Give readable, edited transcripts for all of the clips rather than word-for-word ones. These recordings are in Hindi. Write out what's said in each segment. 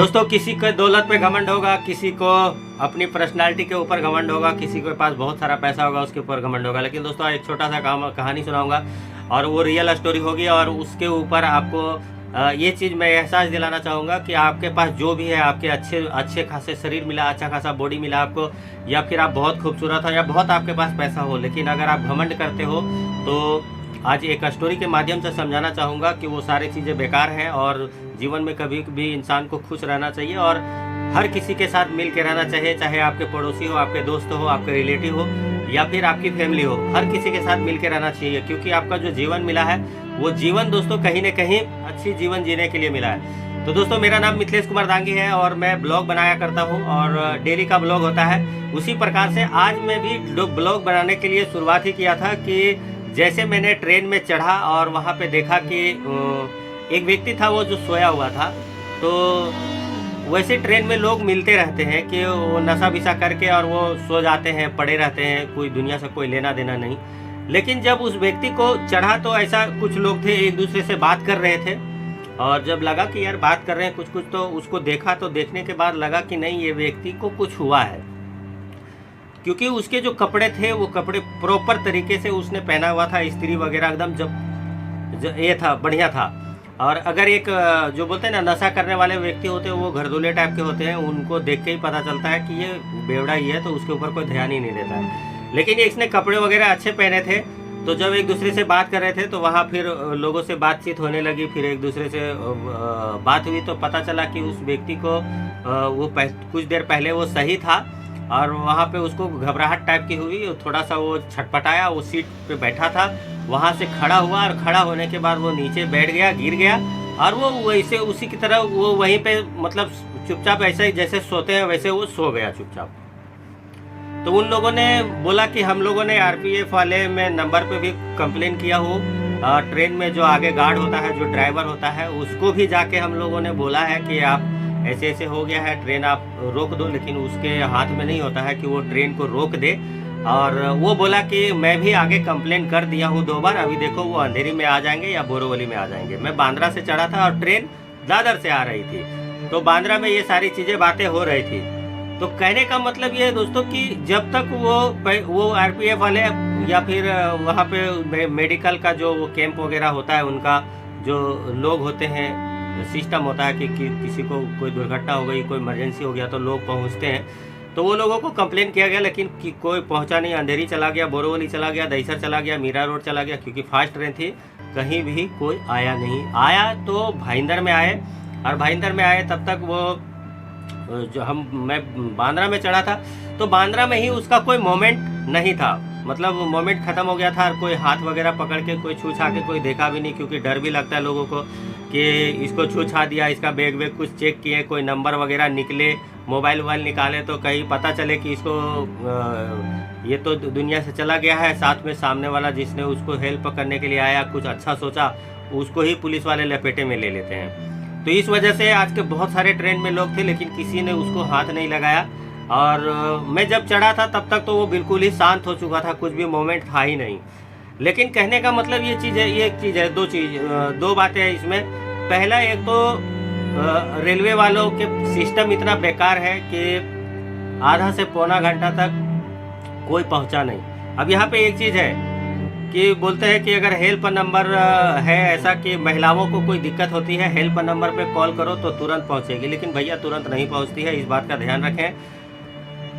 दोस्तों, किसी को दौलत पे घमंड होगा, किसी को अपनी पर्सनालिटी के ऊपर घमंड होगा, किसी के पास बहुत सारा पैसा होगा उसके ऊपर घमंड होगा। लेकिन दोस्तों, एक छोटा सा कहानी सुनाऊंगा और वो रियल स्टोरी होगी और उसके ऊपर आपको ये चीज़ मैं एहसास दिलाना चाहूँगा कि आपके पास जो भी है, आपके अच्छे खासे शरीर मिला, अच्छा खासा बॉडी मिला आपको, या फिर आप बहुत खूबसूरत हो या बहुत आपके पास पैसा हो, लेकिन अगर आप घमंड करते हो तो आज एक स्टोरी के माध्यम से समझाना चाहूँगा कि वो सारी चीज़ें बेकार हैं और जीवन में कभी भी इंसान को खुश रहना चाहिए और हर किसी के साथ मिल के रहना चाहिए, चाहे आपके पड़ोसी हो, आपके दोस्त हो, आपके रिलेटिव हो या फिर आपकी फैमिली हो, हर किसी के साथ मिल के रहना चाहिए। क्योंकि आपका जो जीवन मिला है वो जीवन दोस्तों कहीं न कहीं अच्छी जीवन जीने के लिए मिला है। तो दोस्तों, मेरा नाम मिथिलेश कुमार दांगी है और मैं ब्लॉग बनाया करता हूँ और डेली का ब्लॉग होता है। उसी प्रकार से आज मैं भी ब्लॉग बनाने के लिए शुरुआत ही किया था कि जैसे मैंने ट्रेन में चढ़ा और वहाँ पे देखा कि एक व्यक्ति था वो जो सोया हुआ था। तो वैसे ट्रेन में लोग मिलते रहते हैं कि वो नशा विशा करके और वो सो जाते हैं, पड़े रहते हैं, कोई दुनिया से कोई लेना देना नहीं। लेकिन जब उस व्यक्ति को चढ़ा तो ऐसा कुछ लोग थे एक दूसरे से बात कर रहे थे और जब लगा कि यार बात कर रहे हैं कुछ तो उसको देखा, तो देखने के बाद लगा कि नहीं, ये व्यक्ति को कुछ हुआ है। क्योंकि उसके जो कपड़े थे वो कपड़े प्रॉपर तरीके से उसने पहना हुआ था, इस्त्री वगैरह एकदम जब ये था, बढ़िया था। और अगर एक जो बोलते हैं ना नशा करने वाले व्यक्ति होते हैं, वो घरदोले टाइप के होते हैं, उनको देख के ही पता चलता है कि ये बेवड़ा ही है, तो उसके ऊपर कोई ध्यान ही नहीं देता है। लेकिन इसने कपड़े वगैरह अच्छे पहने थे, तो जब एक दूसरे से बात कर रहे थे तो वहाँ फिर लोगों से बातचीत होने लगी, फिर एक दूसरे से बात हुई तो पता चला कि उस व्यक्ति को वो कुछ देर पहले वो सही था और वहाँ पे उसको घबराहट टाइप की हुई, थोड़ा सा वो छटपटाया, वो सीट पे बैठा था, वहाँ से खड़ा हुआ और खड़ा होने के बाद वो नीचे बैठ गया, गिर गया और वो वैसे उसी की तरह वो वहीं पे मतलब चुपचाप ऐसे ही जैसे सोते हैं वैसे वो सो गया चुपचाप। तो उन लोगों ने बोला कि हम लोगों ने आरपीएफ वाले में नंबर पे भी कंप्लेन किया हो, ट्रेन में जो आगे गार्ड होता है, जो ड्राइवर होता है, उसको भी जाके हम लोगों ने बोला है कि आप ऐसे ऐसे हो गया है, ट्रेन आप रोक दो, लेकिन उसके हाथ में नहीं होता है कि वो ट्रेन को रोक दे। और वो बोला कि मैं भी आगे कंप्लेन कर दिया हूँ 2 बार, अभी देखो वो अंधेरी में आ जाएंगे या बोरीवली में आ जाएंगे। मैं बांद्रा से चढ़ा था और ट्रेन दादर से आ रही थी, तो बांद्रा में ये सारी चीज़ें बातें हो रही थी। तो कहने का मतलब ये है दोस्तों कि जब तक वो आरपीएफ वाले या फिर वहाँ पे मेडिकल का जो कैंप वगैरह होता है, उनका जो लोग होते हैं, सिस्टम होता है कि किसी को कोई दुर्घटना हो गई, कोई इमरजेंसी हो गया तो लोग पहुंचते हैं, तो वो लोगों को कंप्लेन किया गया, लेकिन कोई पहुंचा नहीं। अंधेरी चला गया, बोरीवली चला गया, दहिसर चला गया, मीरा रोड चला गया, क्योंकि फास्ट ट्रेन थी, कहीं भी कोई आया नहीं। आया तो भाईंदर में आए, और भाईंदर में आए तब तक वो जो मैं बांद्रा में चढ़ा था, तो बांद्रा में ही उसका कोई मोमेंट नहीं था, मतलब मोमेंट ख़त्म हो गया था और कोई हाथ वगैरह पकड़ के कोई छू छा के कोई देखा भी नहीं, क्योंकि डर भी लगता है लोगों को कि इसको छू छा दिया, इसका बैग वैग कुछ चेक किए, कोई नंबर वगैरह निकले, मोबाइल वोबाइल निकाले तो कहीं पता चले कि इसको ये तो दुनिया से चला गया है। साथ में सामने वाला जिसने उसको हेल्प करने के लिए आया, कुछ अच्छा सोचा, उसको ही पुलिस वाले लपेटे में ले लेते हैं। तो इस वजह से आज के बहुत सारे ट्रेन में लोग थे, लेकिन किसी ने उसको हाथ नहीं लगाया। और मैं जब चढ़ा था तब तक तो वो बिल्कुल ही शांत हो चुका था, कुछ भी मोमेंट था ही नहीं। लेकिन कहने का मतलब ये चीज़ है, ये एक चीज़ है, दो बातें हैं इसमें। पहला, एक तो रेलवे वालों के सिस्टम इतना बेकार है कि आधा से पौना घंटा तक कोई पहुंचा नहीं। अब यहाँ पे एक चीज़ है कि बोलते हैं कि अगर हेल्प नंबर है ऐसा कि महिलाओं को कोई दिक्कत होती है, हेल्प नंबर पे कॉल करो तो तुरंत पहुंचेगी, लेकिन भैया तुरंत नहीं पहुंचती है, इस बात का ध्यान रखें।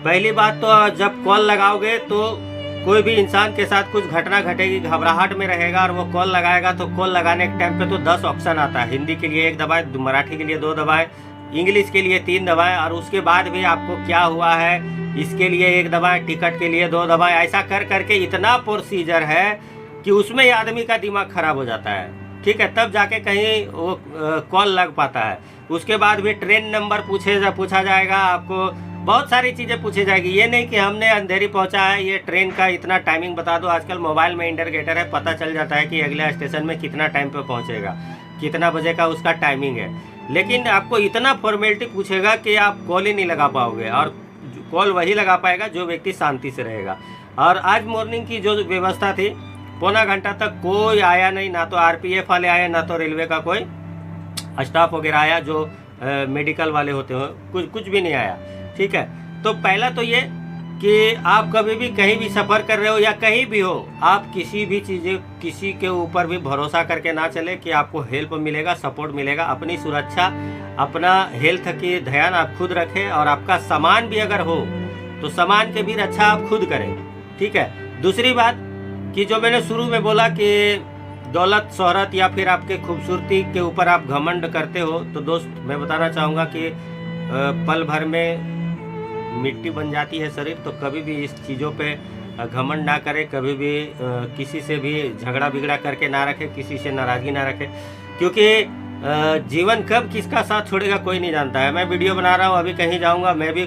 पहली बात तो जब कॉल लगाओगे तो कोई भी इंसान के साथ कुछ घटना घटेगी, घबराहट में रहेगा और वो कॉल लगाएगा, तो कॉल लगाने के टाइम पे तो 10 ऑप्शन आता है। हिंदी के लिए 1 दबाए, मराठी के लिए 2 दबाए, इंग्लिश के लिए 3 दबाए, और उसके बाद भी आपको क्या हुआ है इसके लिए 1 दबाए, टिकट के लिए 2 दबाए, ऐसा कर करके इतना प्रोसीजर है कि उसमें ही आदमी का दिमाग खराब हो जाता है। ठीक है, तब जाके कहीं वो कॉल लग पाता है। उसके बाद भी ट्रेन नंबर पूछा जाएगा आपको, बहुत सारी चीज़ें पूछी जाएगी। ये नहीं कि हमने अंधेरी पहुंचा है, ये ट्रेन का इतना टाइमिंग बता दो। आजकल मोबाइल में इंडिकेटर है, पता चल जाता है कि अगले स्टेशन में कितना टाइम पे पहुंचेगा, कितना बजे का उसका टाइमिंग है। लेकिन आपको इतना फॉर्मेलिटी पूछेगा कि आप कॉल ही नहीं लगा पाओगे, और कॉल वही लगा पाएगा जो व्यक्ति शांति से रहेगा। और आज मॉर्निंग की जो व्यवस्था थी, पौना घंटा तक कोई आया नहीं, ना तो आरपीएफ वाले आए, ना तो रेलवे का कोई स्टाफ वगैरह आया जो मेडिकल वाले होते हो, कुछ भी नहीं आया। ठीक है, तो पहला तो ये कि आप कभी भी कहीं भी सफ़र कर रहे हो या कहीं भी हो, आप किसी भी चीज़ें किसी के ऊपर भी भरोसा करके ना चले कि आपको हेल्प मिलेगा, सपोर्ट मिलेगा। अपनी सुरक्षा, अपना हेल्थ की ध्यान आप खुद रखें, और आपका सामान भी अगर हो तो सामान के भी रक्षा आप खुद करें। ठीक है, दूसरी बात कि जो मैंने शुरू में बोला कि दौलत, शोहरत या फिर आपके खूबसूरती के ऊपर आप घमंड करते हो, तो दोस्त मैं बताना चाहूँगा कि पल भर में मिट्टी बन जाती है शरीर। तो कभी भी इस चीज़ों पे घमंड ना करें, कभी भी किसी से भी झगड़ा बिगड़ा करके ना रखें, किसी से नाराज़गी ना रखें, क्योंकि जीवन कब किसका साथ छोड़ेगा कोई नहीं जानता है। मैं वीडियो बना रहा हूँ, अभी कहीं जाऊँगा, मैं भी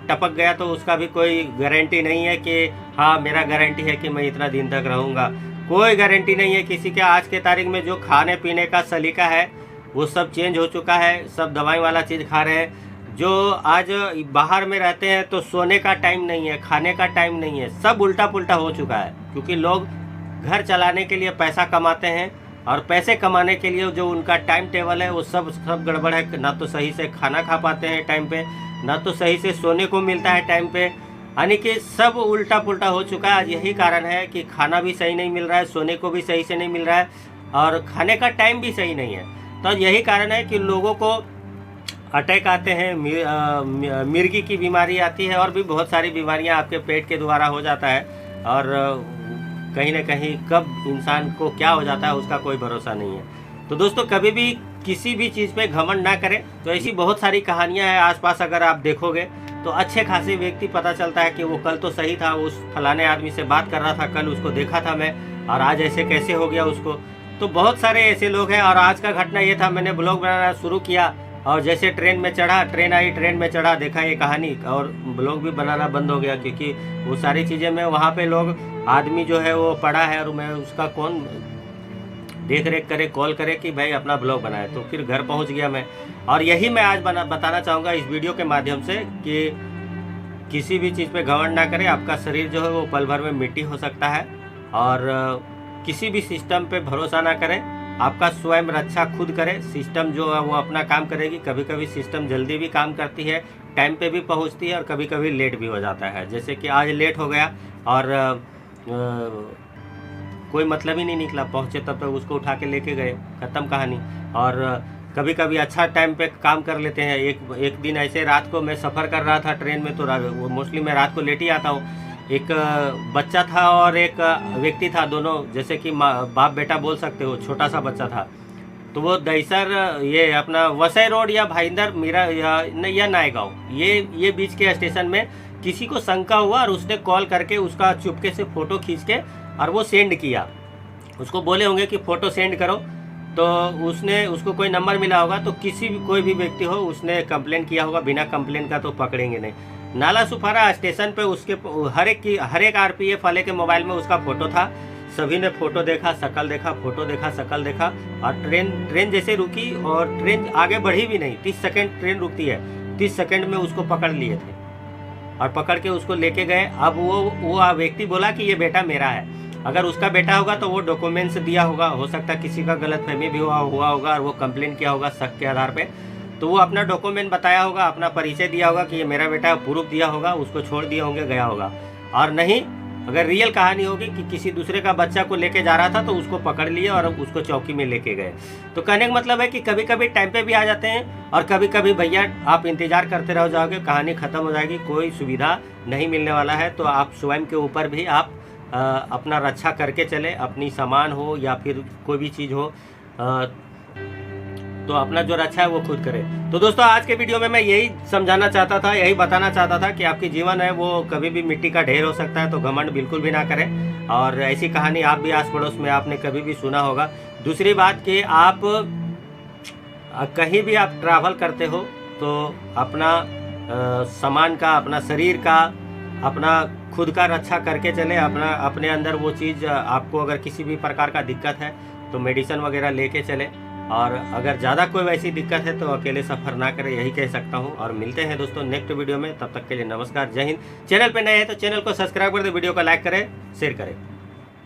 टपक गया तो उसका भी कोई गारंटी नहीं है कि हाँ मेरा गारंटी है कि मैं इतना दिन तक रहूँगा, कोई गारंटी नहीं है किसी के। आज के तारीख में जो खाने पीने का सलीका है वो सब चेंज हो चुका है, सब दवाई वाला चीज़ खा रहे हैं। जो आज बाहर में रहते हैं तो सोने का टाइम नहीं है, खाने का टाइम नहीं है, सब उल्टा पुल्टा हो चुका है, क्योंकि लोग घर चलाने के लिए पैसा कमाते हैं, और पैसे कमाने के लिए जो उनका टाइम टेबल है वो सब गड़बड़ है। ना तो सही से खाना खा पाते हैं टाइम पे, ना तो सही से सोने को मिलता है टाइम पे, यानी कि सब उल्टा पुल्टा हो चुका है। यही कारण है कि खाना भी सही नहीं मिल रहा है, सोने को भी सही से नहीं मिल रहा है, और खाने का टाइम भी सही नहीं है। तो यही कारण है कि लोगों को अटैक आते हैं, मिर्गी की बीमारी आती है, और भी बहुत सारी बीमारियां आपके पेट के द्वारा हो जाता है, और कहीं ना कहीं कब इंसान को क्या हो जाता है उसका कोई भरोसा नहीं है। तो दोस्तों कभी भी किसी भी चीज़ पे घमंड ना करें। तो ऐसी बहुत सारी कहानियां हैं आसपास, अगर आप देखोगे तो अच्छे खासे व्यक्ति पता चलता है कि वो कल तो सही था, उस फलाने आदमी से बात कर रहा था, कल उसको देखा था मैं, और आज ऐसे कैसे हो गया उसको। तो बहुत सारे ऐसे लोग हैं। और आज का घटना ये था, मैंने ब्लॉग बनाना शुरू किया और जैसे ट्रेन में चढ़ा, ट्रेन आई, ट्रेन में चढ़ा, देखा ये कहानी, और ब्लॉग भी बनाना बंद हो गया, क्योंकि वो सारी चीज़ें मैं वहाँ पे लोग आदमी जो है वो पड़ा है, और मैं उसका कौन देख रेख करे, कॉल करे कि भाई अपना ब्लॉग बनाए। तो फिर घर पहुँच गया मैं, और यही मैं आज बताना चाहूँगा इस वीडियो के माध्यम से कि किसी भी चीज़ पे घमंड ना करें। आपका शरीर जो है वो पल भर में मिट्टी हो सकता है, और किसी भी सिस्टम पे भरोसा ना करें। आपका स्वयं रक्षा खुद करें। सिस्टम जो है वो अपना काम करेगी। कभी कभी सिस्टम जल्दी भी काम करती है, टाइम पे भी पहुंचती है, और कभी कभी लेट भी हो जाता है। जैसे कि आज लेट हो गया और कोई मतलब ही नहीं निकला, पहुंचे तब तक उसको उठा के लेके गए, ख़त्म कहानी। और कभी कभी अच्छा टाइम पे काम कर लेते हैं। एक दिन ऐसे रात को मैं सफ़र कर रहा था ट्रेन में, तो मोस्टली मैं रात को लेट ही आता हूँ। एक बच्चा था और एक व्यक्ति था, दोनों जैसे कि बाप बेटा बोल सकते हो, छोटा सा बच्चा था। तो वो दहीसर, ये अपना वसई रोड या भाईंदर मीरा या नायगांव, ये बीच के स्टेशन में किसी को शंका हुआ, और उसने कॉल करके उसका चुपके से फ़ोटो खींच के और वो सेंड किया। उसको बोले होंगे कि फ़ोटो सेंड करो, तो उसको कोई नंबर मिला होगा, तो कोई भी व्यक्ति हो उसने कंप्लेन किया होगा। बिना कंप्लेन का तो पकड़ेंगे नहीं। नाला सुपारा स्टेशन पे उसके हर एक RPF वाले के मोबाइल में उसका फ़ोटो था। सभी ने फ़ोटो देखा, शक्ल देखा, फ़ोटो देखा, शक्ल देखा, और ट्रेन जैसे रुकी, और ट्रेन आगे बढ़ी भी नहीं। 30 सेकंड ट्रेन रुकती है, 30 सेकंड में उसको पकड़ लिए थे, और पकड़ के उसको लेके गए। अब वो व्यक्ति बोला कि ये बेटा मेरा है। अगर उसका बेटा होगा तो वो डॉक्यूमेंट्स दिया होगा, हो सकता है किसी का गलतफहमी भी हुआ होगा, और वो कंप्लेन किया होगा शक के आधार पे, तो वो अपना डॉक्यूमेंट बताया होगा, अपना परिचय दिया होगा कि ये मेरा बेटा, प्रूफ दिया होगा, उसको छोड़ दिए होंगे, गया होगा। और नहीं, अगर रियल कहानी होगी कि किसी दूसरे का बच्चा को लेके जा रहा था, तो उसको पकड़ लिए और उसको चौकी में लेके गए। तो कहने का मतलब है कि कभी कभी टाइम पे भी आ जाते हैं, और कभी कभी भैया आप इंतज़ार करते रह जाओगे, कहानी ख़त्म हो जाएगी, कोई सुविधा नहीं मिलने वाला है। तो आप स्वयं के ऊपर भी आप अपना रक्षा करके चले, अपनी सामान हो या फिर कोई भी चीज़ हो, तो अपना जो रक्षा है वो खुद करें। तो दोस्तों आज के वीडियो में मैं यही समझाना चाहता था, यही बताना चाहता था कि आपकी जीवन है वो कभी भी मिट्टी का ढेर हो सकता है, तो घमंड बिल्कुल भी ना करें। और ऐसी कहानी आप भी आस पड़ोस में आपने कभी भी सुना होगा। दूसरी बात कि आप कहीं भी आप ट्रैवल करते हो तो अपना सामान का, अपना शरीर का, अपना खुद का रक्षा करके चले। अपने अंदर वो चीज़, आपको अगर किसी भी प्रकार का दिक्कत है तो मेडिसिन वगैरह लेके चले, और अगर ज़्यादा कोई वैसी दिक्कत है तो अकेले सफ़र ना करें, यही कह सकता हूँ। और मिलते हैं दोस्तों नेक्स्ट वीडियो में, तब तक के लिए नमस्कार, जय हिंद। चैनल पे नए हैं तो चैनल को सब्सक्राइब कर दें, वीडियो को लाइक करें, शेयर करें।